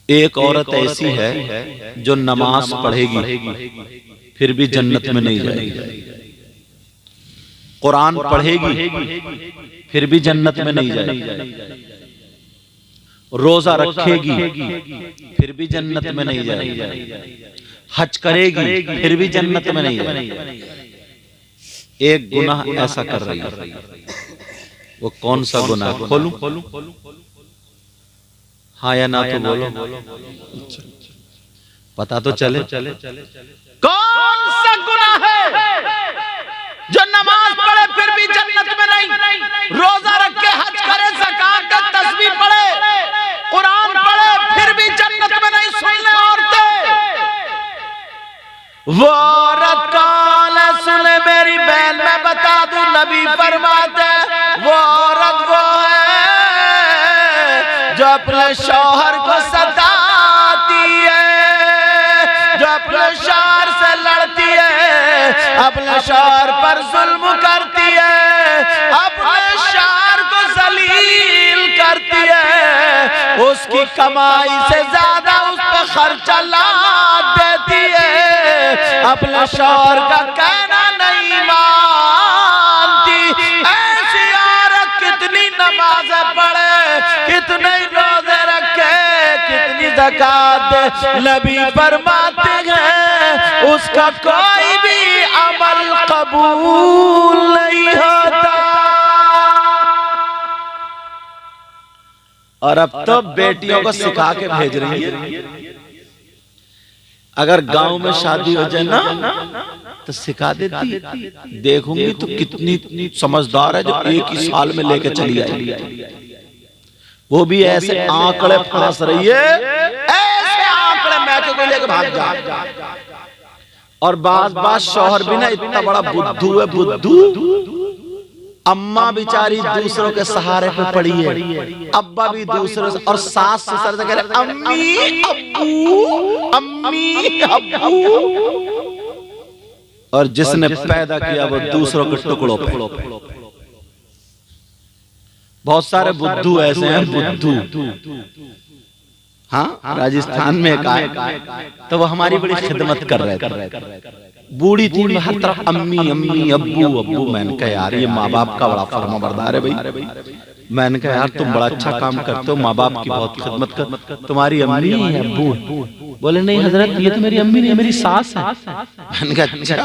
एक औरत ऐसी है जो नमाज पढ़ेगी फिर भी जन्नत में नहीं जाएगी, कुरान पढ़ेगी फिर भी जन्नत में नहीं जाएगी, रोजा रखेगी फिर भी जन्नत में नहीं जाएगी, हज करेगी फिर भी जन्नत में नहीं जाएगी। एक गुनाह ऐसा कर रही है, वो कौन सा गुनाह? खोलूं? हाँ या ना तो बोलो, पता तो चले। कौन सा गुनाह है जो नमाज पढ़े फिर भी जन्नत में नहीं, रोजा रखे, हज करे, ज़कात दे, तस्बीह पढ़े, कुरान पढ़े फिर भी जन्नत में नहीं? सुन ले औरतें, वो औरत कौन है? सुने मेरी बहन, मैं बता दूं, नबी फरमाते वो औरत वो है जो अपने शौहर को सताती है, जो अपने शौहर से लड़ती है, अपने शौहर पर जुल्म करती है, अपने शौहर को जलील करती है, उसकी कमाई से ज्यादा उस पर खर्चा लाद देती है, अपने शौहर का कहना नहीं मानती। ऐसी औरत कितनी नमाज़ें पढ़े, कितने रोजे रखे, कितनी ज़कात दे, नबी फरमाते हैं उसका कोई भी अमल कबूल नहीं होता। और अब तो बेटियों को सिखा के भेज रही है, अगर गांव में शादी हो जाए ना तो सिखा देती। देखूंगी तो कितनी समझदार है जो एक ही साल में लेके चली आई, वो भी ऐसे आंकड़े फांस रही है, ऐसे आंकड़े मैके को लेके भाग जा। और बात शौहर भी ना इतना बड़ा बुद्धू है, बुद्धू। अम्मा बेचारी दूसरों के सहारे पे पड़ी है, अब्बा भी दूसरों से, और सास ससुर से कह रहे अम्मी अब्बू, अम्मी अब्बू। और जिसने पैदा किया वो दूसरों के टुकड़ों पे। बहुत सारे बुद्धू ऐसे हैं, बुद्धू। हाँ, राजस्थान में एक आए तो वो हमारी बड़ी खिदमत कर रहे थे, बूढ़ी थी, हर तरफ अम्मी अम्मी अब्बू अब्बू। मैंने कहा यार ये माँ बाप का बड़ा फर्मा बरदार है भाई। मैंने कहा यार तुम बड़ा अच्छा काम करते हो, माँ बाप की बहुत खिदमत कर, तुम्हारी अम्मी है अब्बू? बोले नहीं हजरत ये तो मेरी अम्मी नहीं, मेरी सास है। मैंने कहा अच्छा,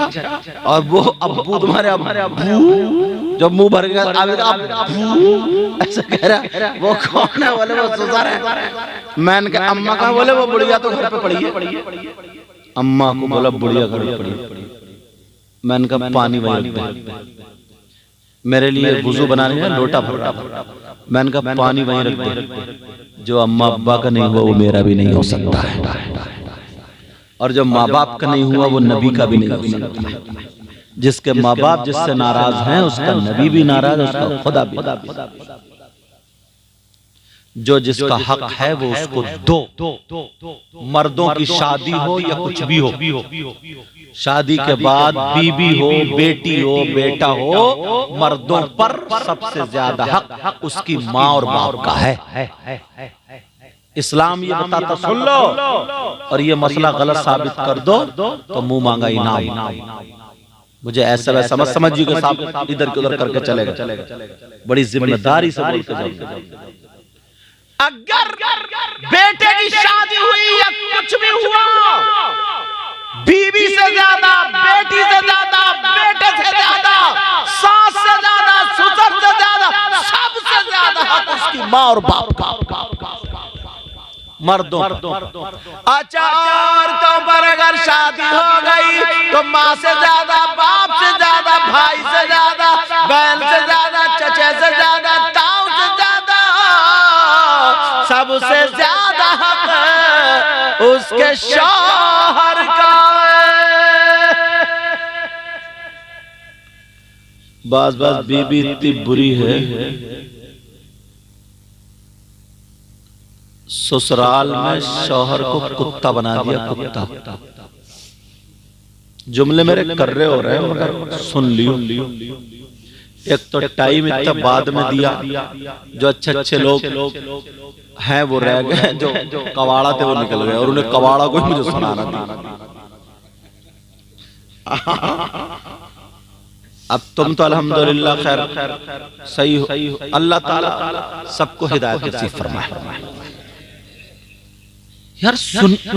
और वो अब्बू तुम्हारे अब्बू? जब मुंह भर गया अब्बू ऐसा कह रहा, वो कौन है? बोले वो ससुर है। मैंने कहा अम्मा कहाँ? बोले वो बुढ़िया तो घर पे पड़ी है। अम्मा को बोला बुढ़िया घर पे पड़ी। मैंने कहा पानी वहीं रख दे, मेरे लिए वुजू बनाने है लोटा भर। मैंने कहा पानी वहीं रख दे, जो अम्मा अब्बा का नहीं हुआ वो मेरा भी नहीं हो सकता है, और जो माँ बाप का नहीं हुआ वो नबी का भी नहीं हो सकता है। जिसके माँ बाप जिससे नाराज हैं उसका नबी भी नाराज, उसका खुदा भी। जो जिसका हक है वो उसको दो। मर्दों की शादी हो या कुछ भी हो, शादी के बाद बीबी हो, बेटी हो, बेटा हो, मर्दों पर सबसे ज्यादा हक उसकी माँ और बाप का है। इस्लाम ये बताता, सुन लो, और ये मसला गलत साबित कर दो तो मुंह मांगा इनाम। मुझे ऐसा वैसा समझिए कि साहब इधर के उधर करके चलेगा, बड़ी जिम्मेदारी से बोल के जाओ। अगर बेटे की शादी हुई या कुछ भी हुआ, बीवी से ज्यादा, बेटी से ज्यादा, बेटे से ज्यादा, सास से ज्यादा, ससुर से ज्यादा, सबसे ज्यादा हक उसकी माँ और बाप का, मर्दों। अच्छा, औरतों पर अगर शादी हो गई तो माँ से ज्यादा, बाप से ज्यादा, भाई से ज्यादा, बहन से ज्यादा, चचे से ज्यादा, ताऊ से ज्यादा, सबसे ज्यादा हक उसके शौहर का है। बाज बीबी इतनी बुरी है, ससुराल में शौहर को कुत्ता बना दिया, कुत्ता। जुमले मेरे कर रहे हो रहे हैं मगर सुन लियो। एक तो टाइम इतना बाद में दिया, जो अच्छे अच्छे लोग हैं वो रह गए, जो कवाड़ा थे वो निकल गए, और उन्हें कवाड़ा को मुझे सुनाना था। अब तुम तो अल्हम्दुलिल्लाह खैर सही हो, अल्लाह ताला सबको हिदायत नसीब फरमाए। यार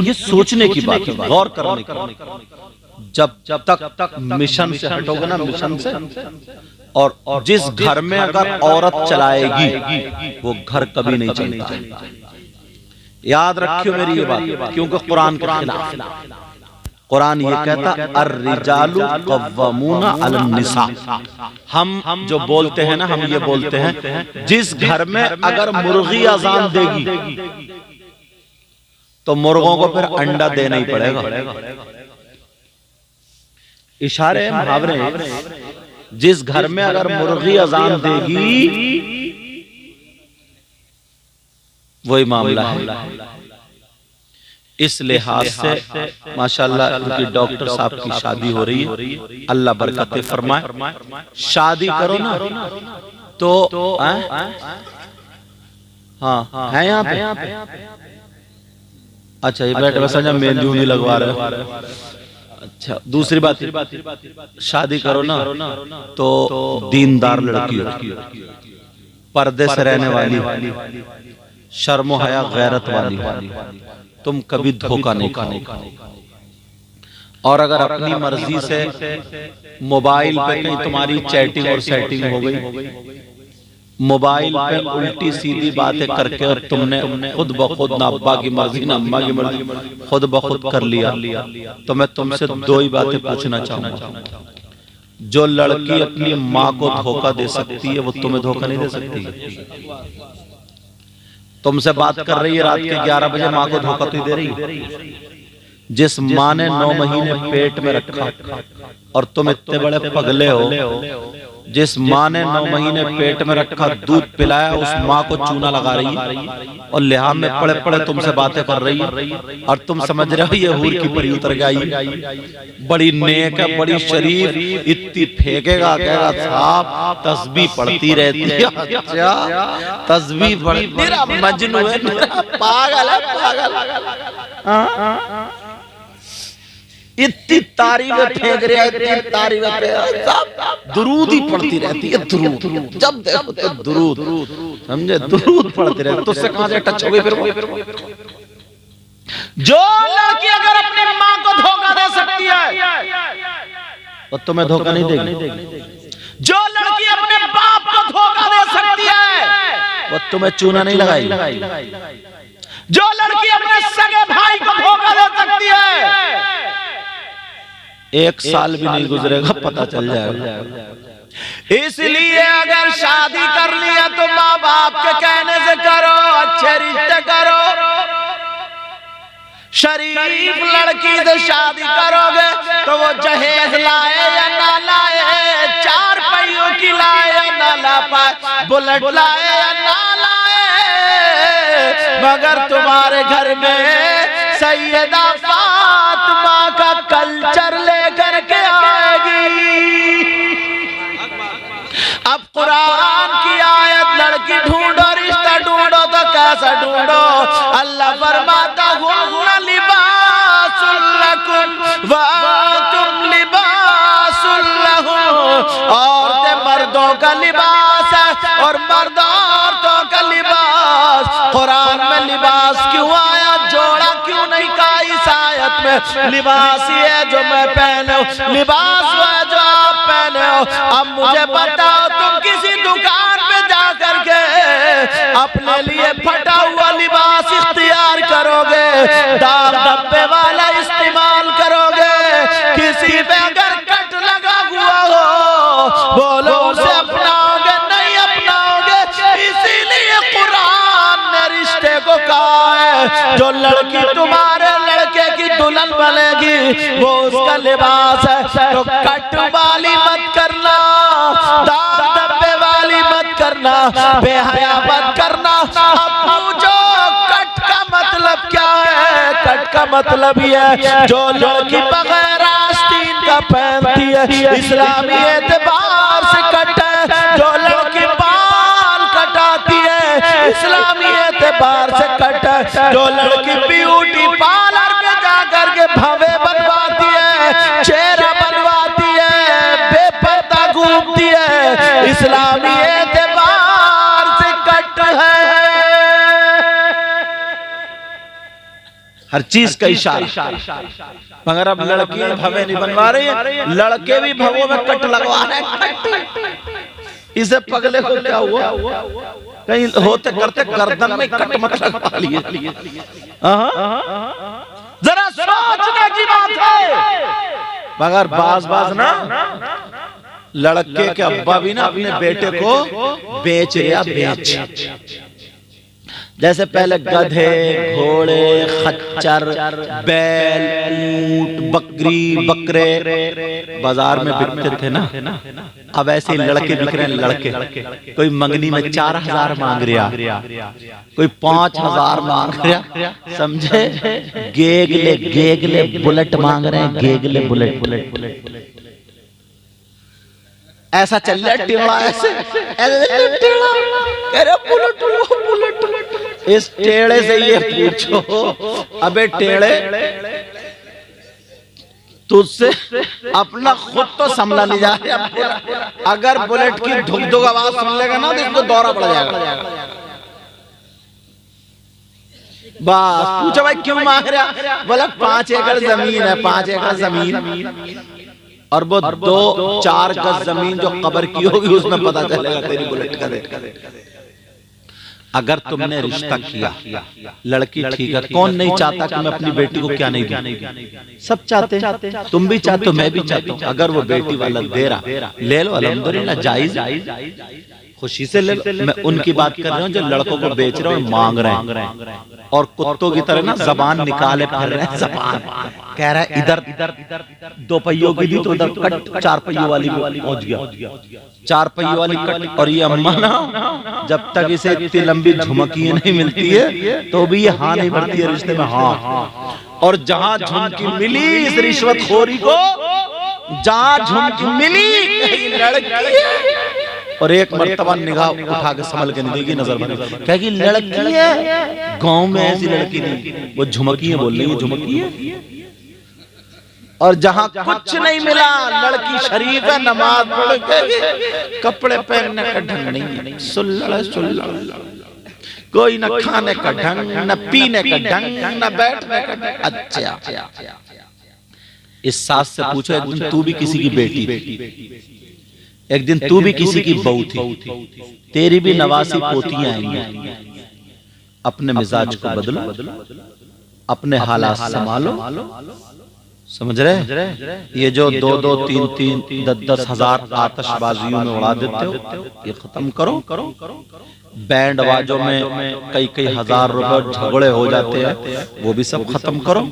ये सोचने की बात है, गौर करने की। जब तक मिशन से हटोगे ना, मिशन से, और जिस घर में अगर औरत चलाएगी वो घर कभी नहीं चलता है। याद रखियो मेरी ये बात, क्योंकि कुरान के खिलाफ। कुरान ये कहता अर्रिजालु कव्वामूना अलन निसा। हम जो बोलते हैं ना, हम ये बोलते हैं जिस घर में अगर मुर्गी अजान देगी तो मुर्गों को फिर अंडा देना ही पड़ेगा। इशारे मुहावरे, जिस घर में अगर मुर्गी अजान देगी वही मामला है। इस लिहाज से माशाल्लाह उनकी डॉक्टर साहब की शादी हो रही है, अल्लाह बरकतें फरमाए। शादी करो ना तो हाँ है यहाँ पे। अच्छा ये बैठे बस मेहंदी उंदी लगवा रहे हो। अच्छा दूसरी बात, शादी करो ना तो दीनदार लड़की हो, पर्दे से रहने वाली, शर्म हया गैरत वाली, तुम कभी धोखा नहीं खाओ। और अगर अपनी मर्जी से मोबाइल पे कहीं तुम्हारी चैटिंग और सेटिंग हो गई, मोबाइल पे उल्टी सीधी बातें करके और तुमने खुद ब खुद ना अब्बा की मर्जी ना अम्मा की मर्जी खुद ब खुद कर लिया, तो मैं तुमसे दो ही बातें पूछना चाहूंगा। जो लड़की अपनी माँ को धोखा दे सकती है वो तुम्हें धोखा नहीं दे सकती। तुमसे बात कर रही है रात के 11 बजे, माँ को धोखा तो दे रही है। जिस माँ ने 9 महीने पेट में रखा और तुम इतने बड़े पगले हो, जिस माँ ने 9 महीने पेट में रखा, दूध पिलाया, उस माँ को चूना लगा रही है और लिहाज में पड़े पड़े तुमसे बातें कर रही है, और तुम समझ रहे हो ये हूर की परी उतर गई, बड़ी नेक है, बड़ी शरीफ, इतनी फेंकेगा, कहेगा साहब तस्बीह पढ़ती रहती है। अच्छा तस्बीह पढ़, मेरा मजनू है, मेरा पागल है, पागल। इतनी तारीफें फेंक रहे हैं, इतनी तारीफें, दुरूद ही पढ़ती रहती है, दुरूद, जब देखो तो दुरूद, समझे, दुरूद पढ़ती रहती है। तुझसे कहां से टच हो गई फिर? जो लड़की अगर अपनी माँ को धोखा दे सकती है और तुम्हें धोखा नहीं देगी। जो लड़की अपने बाप को धोखा दे सकती है वो तुम्हें चूना नहीं लगाएगी। जो लड़की अपने सगे भाई को धोखा दे सकती है 1 साल भी नहीं गुजरेगा, पता चल जाएगा। इसलिए अगर शादी कर लिया तो माँ बाप के कहने से करो, अच्छे रिश्ते करो। शरीफ लड़की से शादी करोगे तो वो जहेज लाए या ना लाए, 4 पहियों की लाए या ना ला पाए, बुलेट लाए या ना लाए, मगर तुम्हारे घर में सैयदा फातिमा का कल्चर लेकर के आएगी। अब कुरान की आयत, लड़की ढूंढो, रिश्ता ढूंढो तो कैसा ढूंढो? अल्लाह फरमाता हुन्ना लिबासुल लकुम व अंतुम लिबासुल लहुम। औरतें मर्दों का लिबास है और मर्द औरतों का लिबास। कुरान में लिबास क्यों आया, जोड़ा क्यों नहीं कहा इस आयत में? लिबास ही है जो मैं पहने हूं, लिबास वो है जो आप पहने हो। अब मुझे बताओ, तुम किसी दुकान पे जा करके अपने लिए फटा हुआ लिबास इख्तियार करोगे, दाग धब्बे वाला इस्तेमाल करोगे? किसी पे अगर कट लगा हुआ हो बोलो उसे अपनाओगे? नहीं अपनाओगे। इसीलिए कुरान ने रिश्ते को कहा है जो लड़की तुम्हारे लड़के की दुल्हन बनेगी वो उसका लिबास है, तो कट वाली मत करना, दाग धब्बे वाली मत करना, बेहया मत करना। अब पूछो कट का मतलब क्या है? कट का मतलब ये है जो लड़की बगैर आस्तीन का पहनती है, इस्लामी एतबार से कट है, जो लड़की बाल कटाती है इस्लामी एतबार से कट है, जो लड़की ब्यूटी पार्लर में जाकर के भवे बनवाती है, चेहरा बनवाती है, बेपर्दा घूमती है, इस्लामी एतबार से कट है। हर चीज का इशारा। मगर अब लड़कियां भवे नहीं बनवा रही है, लड़के भी भवों में कट लगवा रहे हैं। इसे पगले को क्या हुआ, कहीं होते करते गर्दन में कट मत लगवा लिए। जरा सोचने की बात है। मगर बाज ना लड़के के अब्बा भी ना अपने बेटे को बेच रहा, बेच। जैसे पहले गधे, घोड़े, खच्चर, बैल, ऊंट, बकरी, बकरे बाजार में बिकते थे ना, अब ऐसे ही लड़के बिक रहे हैं। लड़के कोई मंगनी में 4000 मांग रहा, कोई 5000 मांग रहा, समझे? गेगले बुलेट मांग रहे हैं, गेगले बुलेट। ऐसा चल रहा है टेढ़ा, ऐसे टेढ़ा कह रहे बुलेट। इस टेढ़े से ये पूछो, अबे टेढ़े तुझसे अपना खुद तो संभला नहीं जा रहा, अगर बुलेट की धुक आवाज सुन लेगा ना तो इसको दौरा पड़ जाएगा। बस पूछो भाई क्यों मांग रहा, बोला 5 एकड़ जमीन है, 5 एकड़ जमीन और वो 2-4 गज जमीन जो कब्र की होगी उसमें पता चलेगा तेरी बुलेट का रेट। अगर तुमने रिश्ता किया, लड़की ठीक है, कौन नहीं चाहता कि मैं अपनी बेटी को क्या नहीं दूं? सब चाहते हैं, तुम भी चाहते हो, मैं भी चाहता हूं। अगर वो बेटी वाला दे रहा, ले लो, अल्हम्दुलिल्लाह, जायज, खुशी से ले लो। मैं उनकी बात कर रहा हूँ जो लड़कों को बेच रहे हैं और मांग रहे हैं, और कुत्तों की तरह ना जबान निकाले फिर रहे हैं। जबान कह रहा है इधर 2 पहियों की दी तो उधर कट 4 पहियों वाली पहुंच गया, 4 पहियों वाली कट। और ये अम्मा ना जब तक इसे इतनी लंबी झुमकी नहीं मिलती है तो भी ये हाँ नहीं भरती है रिश्ते में। हाँ, और जहां झुमकी मिली इस रिश्वतखोरी को, जहां झुमकी मिली लड़की, और एक मर्तबा निगाह उठा के संभल के नहीं देगी, नजर बनी, कहेगी लड़की है, गांव में ऐसी लड़की नहीं, वो झुमकी है, बोल रही है झुमकी है। और जहां कुछ नहीं मिला, लड़की शरीफ है, नमाज पढ़ के, कपड़े पहनने का ढंग नहीं, सुल्लड़, कोई न खाने का ढंग, न पीने का ढंग, न बैठने का ढंग। अच्छा, इस सास से पूछो, एक दिन तू भी किसी की बेटी, एक दिन तू भी किसी की बहू थी, तेरी भी नवासी पोतियां आएंगी। अपने मिजाज को बदलो, अपने हालात संभालो, समझ रहे? ये जो 2-2, 3-3, 10-10 हजार आतिशबाजियों में उड़ा देते हो, ये खत्म करो। बैंड आवाजों में कई हजार रुपए झगड़े हो जाते हैं, वो भी सब खत्म करो।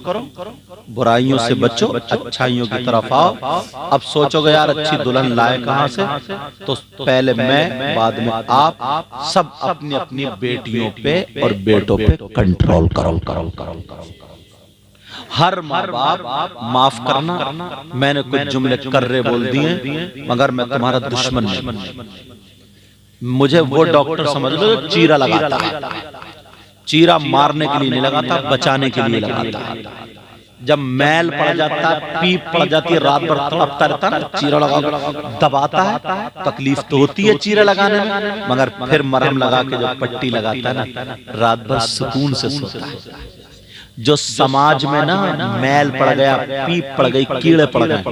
बुराइयों से बचो, अच्छाइयों की तरफ आओ। अब सोचोगे यार अच्छी दुल्हन लाए कहां से, तो पहले मैं, बाद में आप, सब अपनी अपनी बेटियों पे और बेटों पे कंट्रोल करो। हर माँ बाप माफ करना, मैंने कुछ जुमले कर्रे बोल दिए मगर मैं तुम्हारा दुश्मन नहीं। मुझे वो डॉक्टर समझ लो जो चीरा लगाता है, चीरा मारने के लिए नहीं लगाता, बचाने के लिए लगाता है। जब मैल पड़ जाता है, पीप पड़ जाती है, रात भर तड़पता रहता है, चीरा लगा दबाता है, तकलीफ तो होती है चीरा लगाने में, मगर फिर मरहम लगा के जो पट्टी लगाता है ना, रात भर सुकून से सोता है। जो समाज में ना मैल पड़ गया, पीप पड़ गई, कीड़े पड़ गए,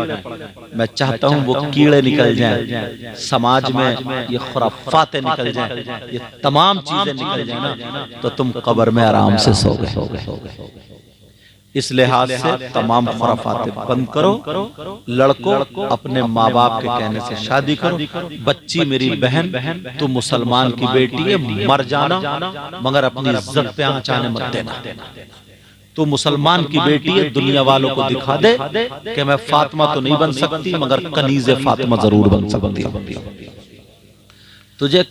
मैं चाहता हूं वो कीड़े निकल जाएं, समाज में ये खुराफातें निकल जाएं, ये तमाम चीजें निकल जाएं ना, तो तुम कब्र में आराम से सो गए। इस लिहाज से तमाम खुराफातें बंद करो। लड़कों अपने माँ बाप के कहने से शादी करो। बच्ची मेरी बहन, तू मुसलमान की बेटी है, मर जाना मगर अपनी इज्जत पे आंच आने मत देना। तू मुसलमान की बेटी है, दुनिया वालों को दिखा दे कि मैं फातिमा तो नहीं बन सकती मगर कनीज़े फातिमा जरूर बन सकती है। तुझे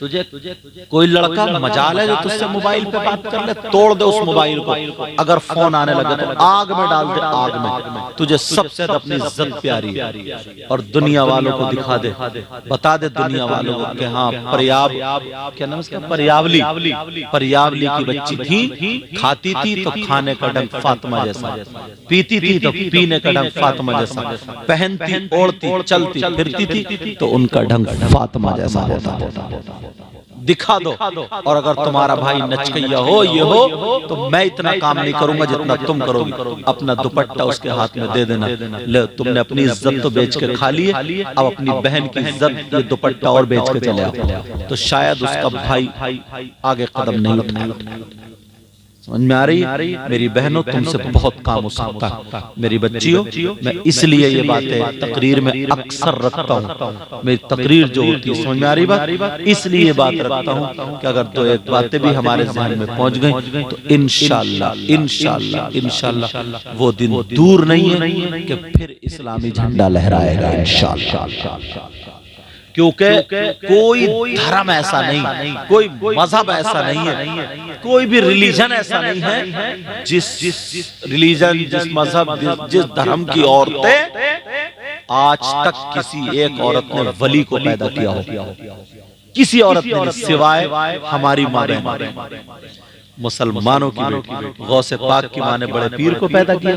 कोई लड़का मजाल है जो तुझसे मोबाइल पे बात कर ले, तोड़ दे उस मोबाइल को। अगर फोन आने लगे तो आग में डाल दे, आग में। तुझे सबसे ज्यादा अपनी इज्जत प्यारी है और दुनिया वालों को दिखा दे, बता दे दुनिया वालों को कि हाँ क्या नाम उसका, परियावली की बच्ची थी, खाती थी तो खाने का ढंग फातिमा जैसा, पीती थी तो पीने का ढंग फातिमा जैसा, पहनती ओढ़ती चलती फिरती थी तो उनका ढंग फातिमा जैसा होता। दिखा दो। और अगर तुम्हारा भाई नचकैया हो, ये हो, तो मैं इतना काम नहीं करूंगा जितना तुम करोगी। अपना दुपट्टा उसके हाथ में दे देना। ले, तुमने अपनी इज्जत तो बेच के खा ली है, अब अपनी बहन की इज्जत ये दुपट्टा और बेच के चले आओ, तो शायद उसका भाई आगे कदम नहीं उठाएगा। समझ में आ रही? मेरी बहनों, तुमसे बहुत काम हो सकता है। मेरी बच्चियों, मैं इसलिए ये बातें तकरीर में अक्सर रखता हूँ। मेरी तकरीर जो होती है, समझ में आ रही बात, इसलिए ये बात रखता हूँ कि अगर दो एक बातें भी हमारे ज़हन में पहुंच गई तो इंशाअल्लाह वो दिन दूर नहीं है कि फिर इस्लामी झंडा लहराएगा इंशाअल्लाह। क्योंकि कोई धर्म ऐसा नहीं, कोई मजहब ऐसा नहीं है, कोई भी रिलीजन ऐसा नहीं है जिस रिलीजन, जिस मजहब, जिस धर्म की औरतें आज तक किसी एक औरत ने वली को पैदा किया हो, किसी औरत ने, सिवाय हमारी माँ बहन मुसलमानों की बेटी गौसे पाक की माँ ने बड़े पीर को पैदा किया,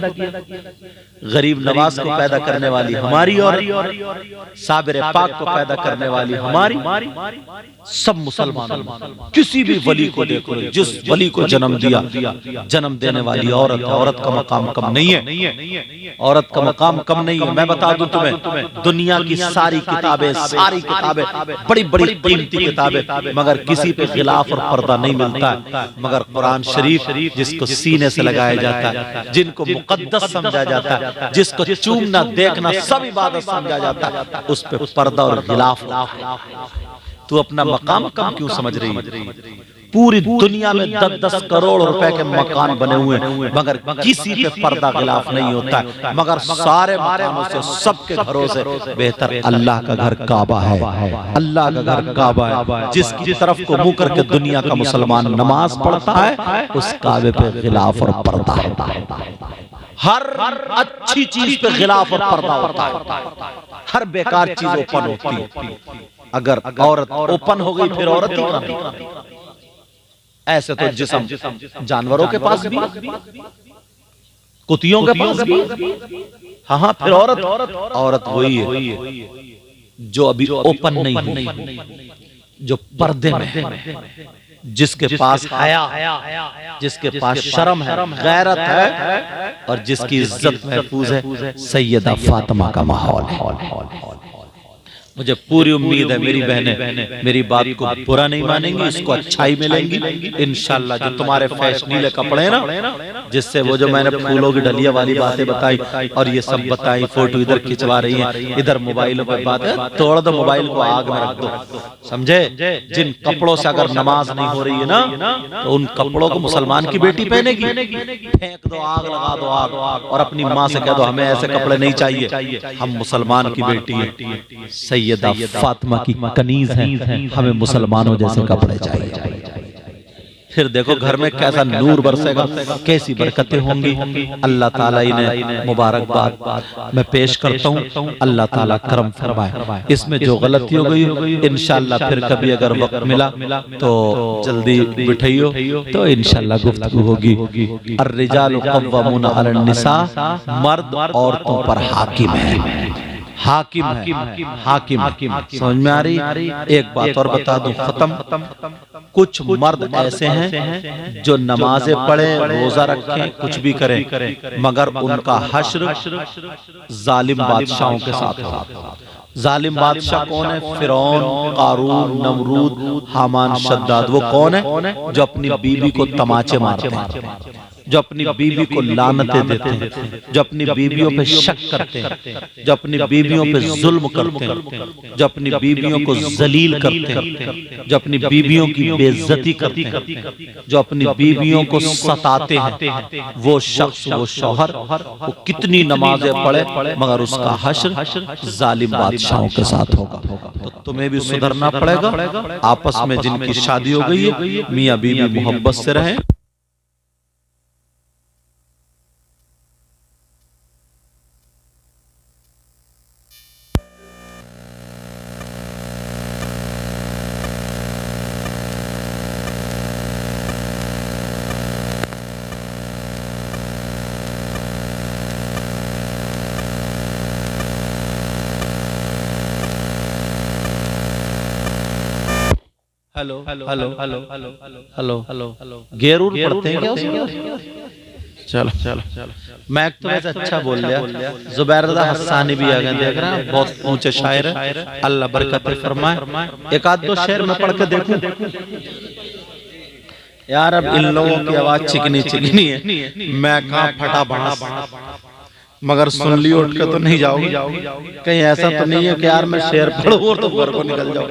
गरीब नवाज को पैदा करने वाली हमारी और साबिर पाक को पैदा करने वाली हमारी, सब मुसलमान। किसी भी वली को देखो, जिस वली को जन्म दिया, जन्म देने वाली औरत, औरत का मकाम कम नहीं है, औरत का मकाम कम नहीं है। मैं बता दूं तुम्हें, दुनिया की सारी किताबें बड़ी बड़ी कीमती किताबें, मगर किसी पे खिलाफ और पर्दा नहीं मिलता है, मगर कुरान शरीफ जिसको सीने से लगाया जाता है, जिनको मुकद्दस समझा जाता है, जिसको चूमना देखना सब इबादत समझा जाता है, उस पे पर्दा और खिलाफ। तू अपना मकाम कम क्यों समझ रही है? पूरी दुनिया में 10-10 करोड़ रुपए के मकान बने हुए हैं, मगर किसी पे पर्दा खिलाफ नहीं होता है, मगर सारे मकानों से, सबके घरों से बेहतर अल्लाह का घर काबा है। अल्लाह का घर काबा है, जिसकी तरफ को मुंह करके दुनिया का मुसलमान नमाज पढ़ता है, उस काबे पे खिलाफ और पर्दा है। हर अच्छी चीज पे खिलाफ और पर्दा होता है, हर बेकार चीज ओपन होती है। अगर औरत ओपन हो गई फिर औरत ही नहीं। ऐसे तो जिस्म जानवरों के पास भी, कुतियों के पास भी, हाँ फिर औरत वही है जो अभी ओपन नहीं है, जो पर्दे में है, जिसके पास हया, जिसके पास शर्म है, गैरत है, और जिसकी इज्जत महफूज है। सैयदा फातिमा का माहौल है। मुझे पूरी उम्मीद है मेरी बहनें मेरी बात को बुरा नहीं मानेंगी, इसको अच्छाई मिलेंगी इंशाल्लाह। जो तुम्हारे फैशनीले कपड़े ना, जिससे वो जो मैंने फूलों की डलिया वाली बातें बताई और ये सब बताई, फोटो इधर खिंचवा रही हैं, इधर मोबाइलों पर बात है, तोड़ दो मोबाइल को, आग में रख दो। समझे? जिन कपड़ों से अगर नमाज नहीं हो रही है ना, तो उन कपड़ों को मुसलमान की बेटी पहनेगी, फेंक दो, आग लगा दो, आग। और अपनी माँ से कह दो हमें ऐसे कपड़े नहीं चाहिए, हम मुसलमान की बेटी है। सैयदा फातिमा की कनीज हैं, हमें मुसलमानों जैसे कपड़े चाहिए। फिर देखो घर में कैसा नूर बरसेगा, कैसी बरकतें होंगी। अल्लाह ताला इन्हें मुबारकबाद मैं पेश करता हूँ। अल्लाह ताला करम फरमाए। इसमें जो गलती हो गई इंशाल्लाह फिर कभी अगर वक्त मिला तो जल्दी बिठाइयो, तो इंशाल्लाह गुफ्तगू होगी। अर्रिजालु क़व्वामूना अलन निसा, मर्द औरतों पर हाकिम है, हाकिम है, हाकिम। समझ में आ रही? एक बात और बता दूं, खत्म। कुछ मर्द ऐसे हैं जो नमाजें पढ़े, रोजा रखें, कुछ भी करें, मगर उनका हश्र जालिम बादशाहों के साथ हो। जालिम बादशाह कौन है? फिरौन, कारून, नमरूद, हामान, शद्दाद। वो कौन है? जो अपनी बीवी को तमाचे मारते हैं। जो अपनी बीवी को लानतें देते हैं, जो अपनी बीवियों पे शक करते हैं, जो अपनी बीवियों पे जुल्म करते हैं, जो अपनी बीवियों को जलील करते हैं, जो अपनी बीवियों की बेइज्जती करते हैं, जो अपनी बीवियों को सताते हैं, वो शख्स, वो शौहर, वो कितनी नमाजें पढ़े मगर उसका हश्र जालिम बादशाहों के साथ होगा। तो तुम्हें भी सुधरना पड़ेगा। आपस में जिनकी शादी हो गई है, मियां बीवी मोहब्बत से रहें। Hello hello hello hello hello hello गेरूर पढ़ते हैं क्या उसमें? चलो चलो चलो, मैं तो वैसे अच्छा बोल लिया। जुबैरदा हस्सानी भी आ गए, देख रहे हैं, बहुत ऊंचे शायर है, अल्लाह बरकत फरमाए। एक आध दो शेर में पढ़ के देखूं यार। अब इन लोगों की आवाज चिकनी चिकनी है, मैं कहाँ फटा बांस, मगर सुन लियो उठ के तो नहीं जाओगी। कहीं ऐसा तो नहीं है कि यार मैं शेर पढ़ूं और तो घर को निकल जाऊं,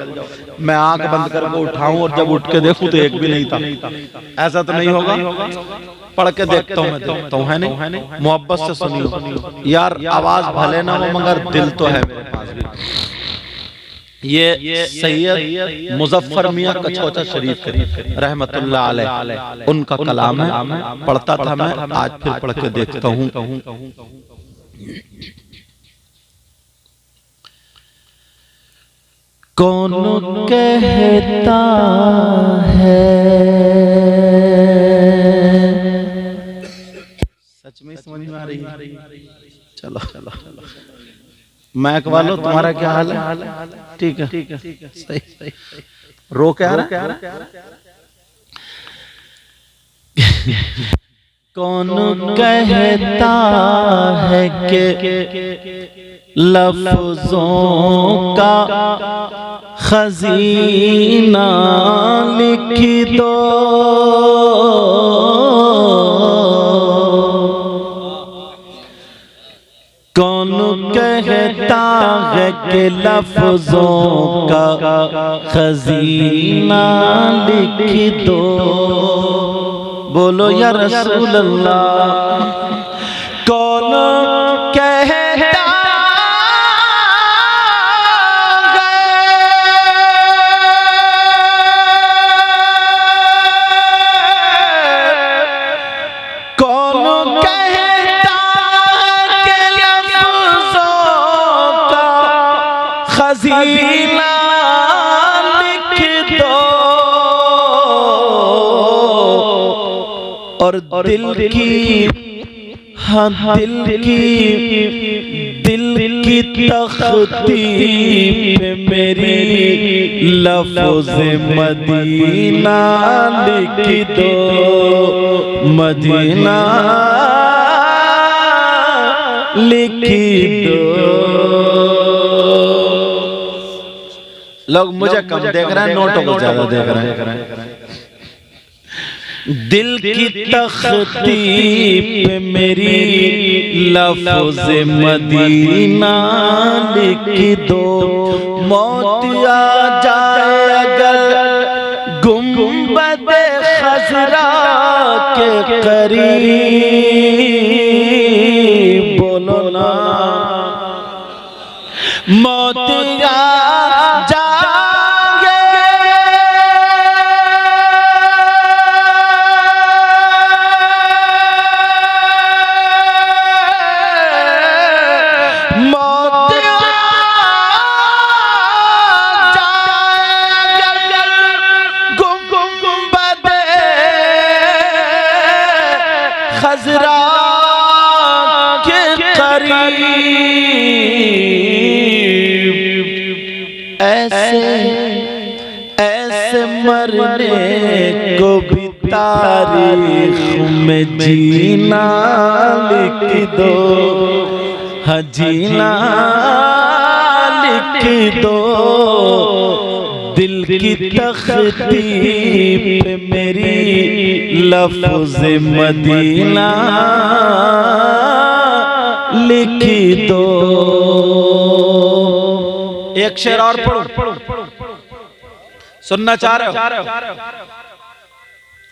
मैं आंख बंद करके उठाऊं और जब उठ के देखूं तो एक भी नहीं था। ऐसा तो नहीं होगा। पढ़ के देखता हूं, मैं देखता हूं, है नहीं? मोहब्बत से सुनियो यार, आवाज भले ना हो मगर दिल तो है मेरे पास भी। ये सैयद मुजफ्फर मियां कछौचा शरीफ रहमतुल्लाह अलैह, उनका कलाम है, पढ़ता था मैं, आज फिर पढ़ के देखता हूं। कौन कहता है, सच में समझ में आ रही है? चलो चलो मैक वालों, तुम्हारा क्या हाल है? ठीक है, सही सही। रो क्या रहा? कौन कहता है कि लफ्जों का खजीना लिख दो, कौन कहता है कि लफ्जों का खजीना लिख दो। बोलो या रसूल अल्लाह। कौन कहता खजीना लिख दो और दिल की, हाँ दिल की तख्ती पे मेरी लफ्ज़ मदीना लिख दो, मदीना लिख दो। लोग मुझे कम देख रहे हैं, नोटों को ज्यादा देख रहे हैं। दिल की तख्ती पे मेरी लफ्ज़ मदीना लिख दो, मौत आ जाए अगर गुंबद खजरा के करीब। बोलो ना, मौत आ खजरा के करीब, ऐसे मरने को भी तारीख में जीना लिख दो, हाँ जीना लिख दो। दिल की तख्ती पे मेरी लफ्ज़ मदीना लिख दो। एक शेर और पढ़ो, सुनना चाह रहे हो?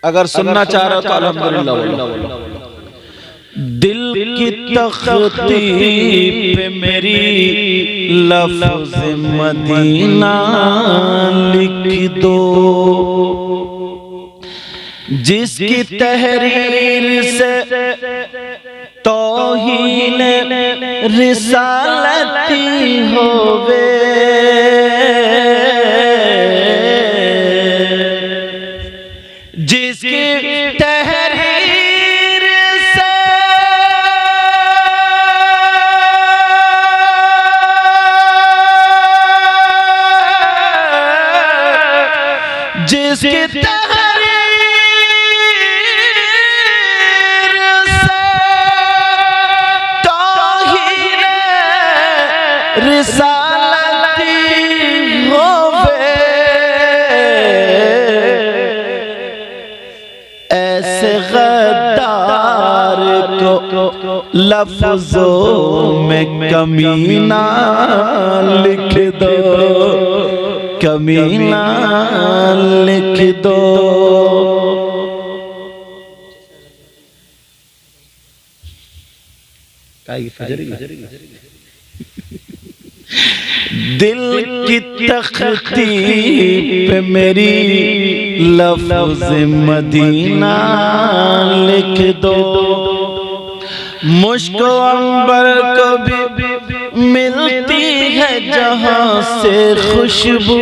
अगर सुनना चाह रहे हो तो अल्हम्दुलिल्लाह। दिल की तख्ती पे मेरी लफ्ज़ मदीना लिख दो, जिसकी तहरीर से तौहीन रिसालती होवे, जिसकी तहरीर से जिसकी रिसालती होवे, ऐसे गद्दार को लफ्ज़ों में कमीना लिख दो, कमीना लिख दो। दिल की तख्ती पे मेरी लफ्ज़ मदीना लिख दो, मुझको अंबर को भी मिलती है जहां से खुशबू।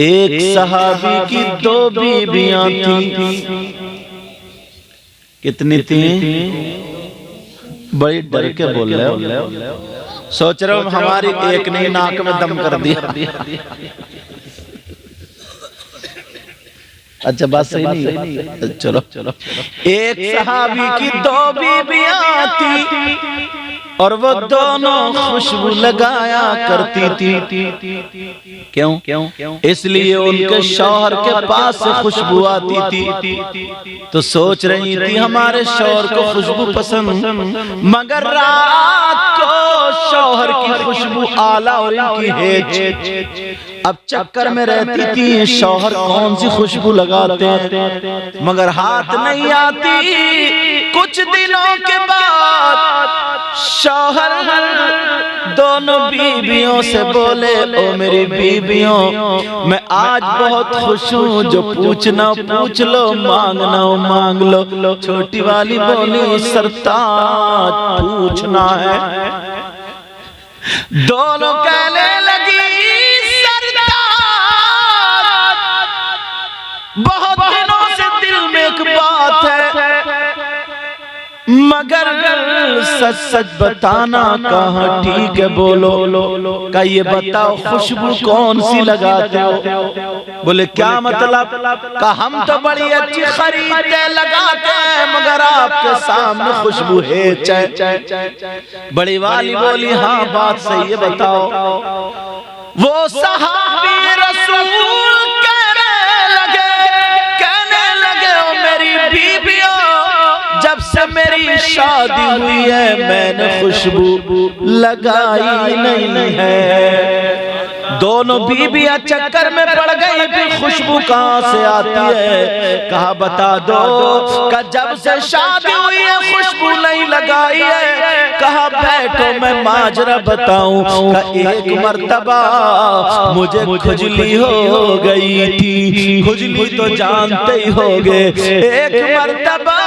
एक सहाबी की दो बीबियां थी, कितनी थी? बड़ी डर के बोल रहे हो, सोच रहे हो हमारी एक नहीं नाक में दम कर दिया। अच्छा बात सही नहीं है, चलो चलो। एक सहाबी की दो बीबियां थी और वो दोनों खुशबू लगाया करती थी। क्यों? इसलिए उनके शौहर के पास से खुशबू आती थी, तो सोच रही थी हमारे शौहर को खुशबू पसंद, मगर रात को शौहर की खुशबू आला और इनकी हेज। अब चक्कर में रहती थी शौहर कौन सी खुशबू लगाते हैं, मगर हाथ नहीं आती। कुछ दिनों के बाद शौहर दोनों बीबियों से बोले, ओ मेरी बीबियों, मैं आज बहुत खुश हूँ, जो पूछना पूछ लो, मांगना हो मांग लो। छोटी वाली बोली, सरताज पूछना है। दोनों कहने लगी, बहुत दिनों से दिल में एक बात है, मगर सच सच बताना, कहाँ ठीक है बोलो। का ये बताओ खुशबू कौन सी लगाते हो? बोले क्या मतलब? का हम तो बड़ी अच्छी खरीदते लगाते हैं, मगर आपके सामने खुशबू है। बड़ी वाली बोली, हाँ बात सही है, बताओ। वो सहाबी रसूल जब से मेरी शादी हुई है मैंने खुशबू लगाई नहीं है। दोनों बीबियां चक्कर में पड़ गई, फिर खुशबू कहाँ से आती है? कहा बता दो। का जब से शादी हुई है खुशबू नहीं लगाई है। कहा बैठो मैं माजरा बताऊं। का एक मर्तबा मुझे खुजली हो गई थी, खुजली तो जानते ही होगे। एक मर्तबा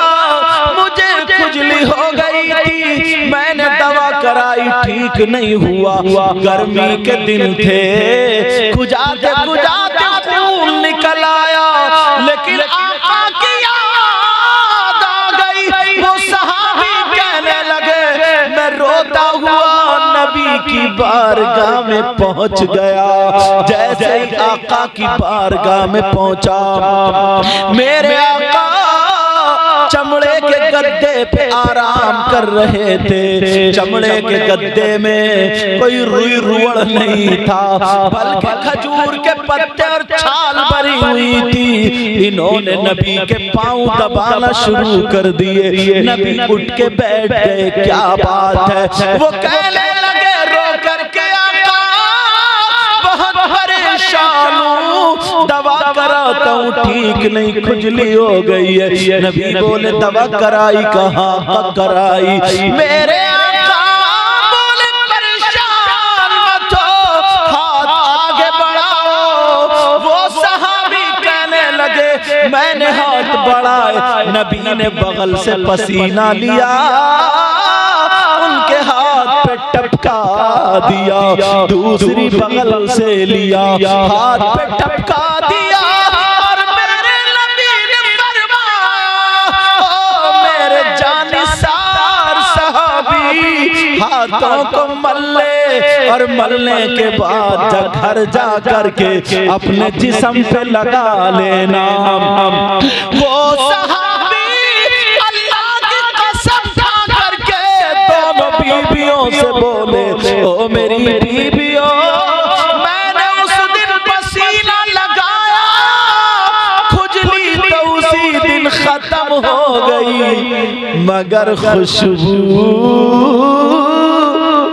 मुझे खुजली हो गई थी, मैंने दवा कराई ठीक नहीं हुआ। गर्मी के दिन थे, खुजाते खुजाते खून निकल आया, लेकिन आका की याद आ गई। वो सहाबी कहने लगे, मैं रोता हुआ नबी की बारगाह में पहुंच गया। जैसे ही आका की बारगाह में पहुंचा, मेरे आका चमड़े के गद्दे पे आराम कर रहे थे। चमड़े के गद्दे में कोई रुई रुवड़ नहीं था, बल्कि खजूर के पत्ते और छाल भरी हुई थी। इन्होंने नबी के पांव दबाना शुरू कर दिए। नबी उठ के बैठ गए। क्या बात है? वो कहने लगे रो करके, आका बहुत परेशान हूँ, दवा कराता हूँ ठीक नहीं, खुजली हो गई है। नबी बोले दवा कराई? कहाँ कराई? मेरे आका बोले परेशान मत हो, हाथ आगे बढ़ाओ। वो सहाबी कहने लगे मैंने हाथ बढ़ाए। नबी ने बगल से पसीना लिया, उनके हाथ पे टपका दिया, दूसरी बगल से लिया, हाथ पे टपका दिया। और मेरे नबी ने फरमाया, ओ मेरे जानिसार सहाबी, हाथों को मल्ले और मलने के बाद जब घर जा करके अपने जिस्म पे लगा लेना। वो बीबियों से बोले, ओ मेरी बीबियों, मैंने उस दिन पसीना लगाया, खुजली तो उसी दिन खत्म हो गई, मगर खुशबू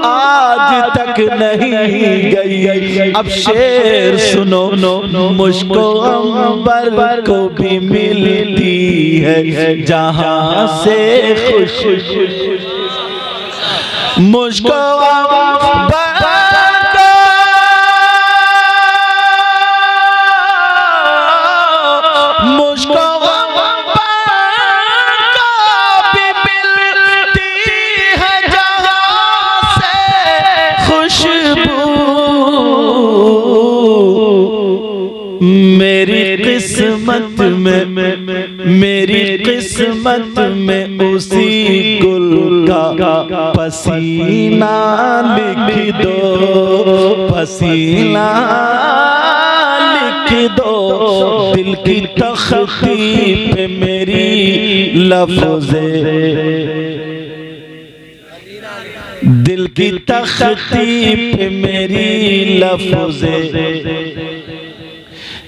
आज तक नहीं गई। अब शेर सुनो, मुझको अंबर को भी मिलती है जहां से खुशबू, मुझको भी मिलती है जहां से खुशबू। मेरी किस्मत में, मेरी किस्मत में उसी गुल का पसीना लिख दो, पसीना लिख दो। दिल की तख्ती पे मेरी लफ्ज़े, दिल की तख्ती पे मेरी लफ्ज़े,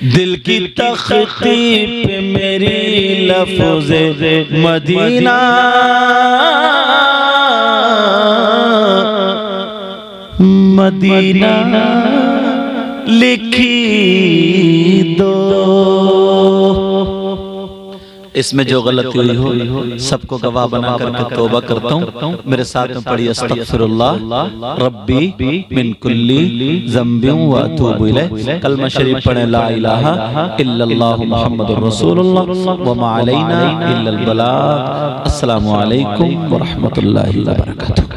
दिल की तख्ती पे मेरी लफ्ज़े मदीना, मदीना लिखी दो। इसमें जो गलती हुई हो सबको गवाह बना करके तौबा करता हूँ। मेरे साथ में पढ़ी अस्तगफिरुल्लाह रब्बी मिन कुल्ली ज़ंबिन व अतूबु इलैह। कलमा शरीफ पढ़े ला इलाहा इल्लल्लाह मुहम्मदुर रसूलुल्लाह व मा अलैना इल्लल बलाग। अस्सलामु अलैकुम व रहमतुल्लाहि व बरकातुहू।